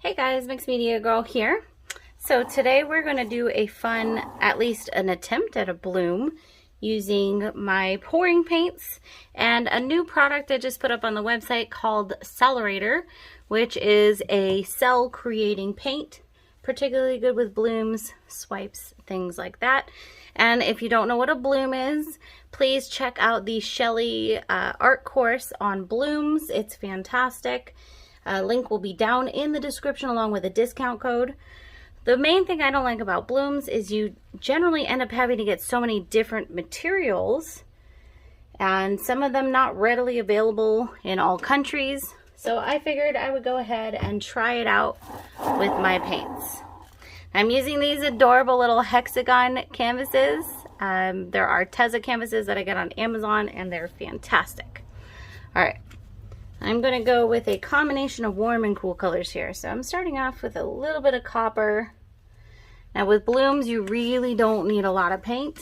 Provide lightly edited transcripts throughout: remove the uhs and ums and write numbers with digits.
Hey guys, Mixed Media Girl here. So today we're going to do a fun, at least an attempt at a bloom using my pouring paints and a new product I just put up on the website called Cellerator, which is a cell creating paint, particularly good with blooms, swipes, things like that. And if you don't know what a bloom is, please check out the Shelly art course on blooms. It's fantastic. Link will be down in the description along with a discount code. The main thing I don't like about blooms is you generally end up having to get so many different materials and some of them not readily available in all countries. So I figured I would go ahead and try it out with my paints. I'm using these adorable little hexagon canvases. There are Tezza canvases that I get on Amazon and they're fantastic. All right. I'm going to go with a combination of warm and cool colors here. So I'm starting off with a little bit of copper. Now with blooms, you really don't need a lot of paint.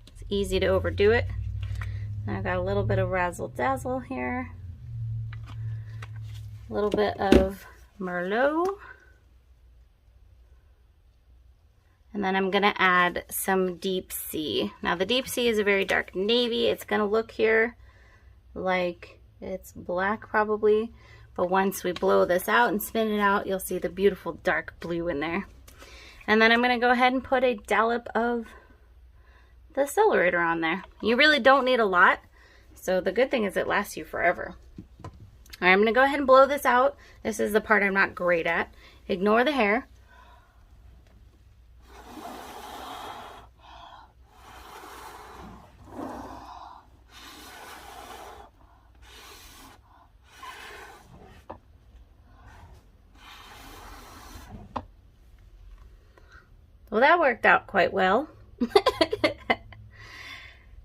It's easy to overdo it. I've got a little bit of Razzle Dazzle here. A little bit of Merlot. And then I'm going to add some Deep Sea. Now the Deep Sea is a very dark navy. It's going to look here like it's black probably, but once we blow this out and spin it out, you'll see the beautiful dark blue in there. And then I'm going to go ahead and put a dollop of the Cellerator on there. You really don't need a lot, so the good thing is it lasts you forever. All right, I'm going to go ahead and blow this out. This is the part I'm not great at. Ignore the hair. Well, that worked out quite well.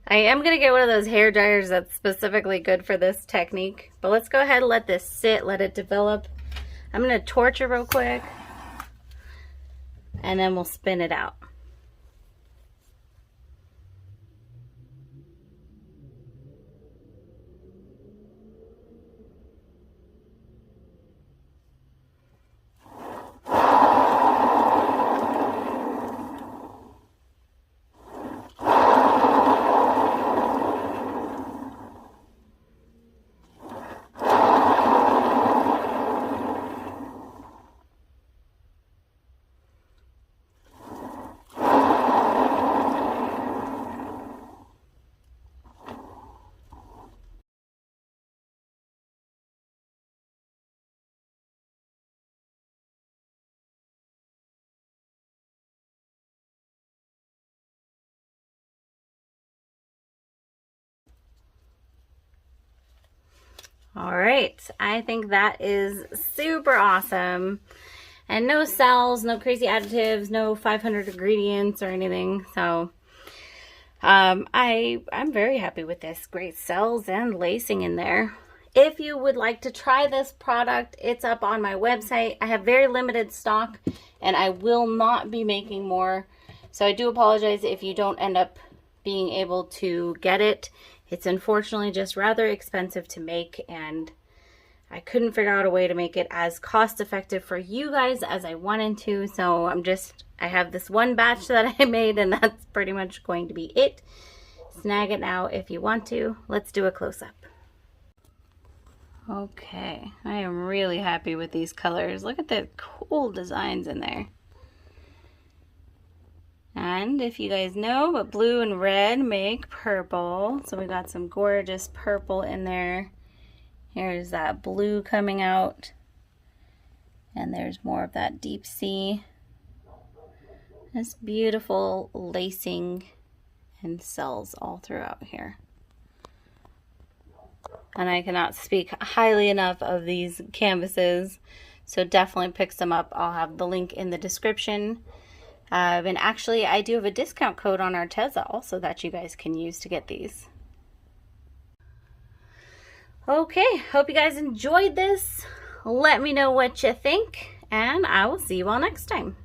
I am going to get one of those hair dryers that's specifically good for this technique. But let's go ahead and let this sit, let it develop. I'm going to torch it real quick. And then we'll spin it out. All right, I think that is super awesome. And no cells, no crazy additives, no 500 ingredients or anything. So I'm very happy with this. Great cells and lacing in there. If you would like to try this product, it's up on my website. I have very limited stock and I will not be making more. So I do apologize if you don't end up being able to get it. It's unfortunately just rather expensive to make, and I couldn't figure out a way to make it as cost effective for you guys as I wanted to. So I have this one batch that I made, and that's pretty much going to be it. Snag it now if you want to. Let's do a close-up. Okay, I am really happy with these colors. Look at the cool designs in there. And if you guys know, but blue and red make purple. So we got some gorgeous purple in there. Here's that blue coming out. And there's more of that Deep Sea. This beautiful lacing and cells all throughout here. And I cannot speak highly enough of these canvases. So definitely pick some up. I'll have the link in the description. And actually, I do have a discount code on our Tezza also that you guys can use to get these. Okay, hope you guys enjoyed this. Let me know what you think, and I will see you all next time.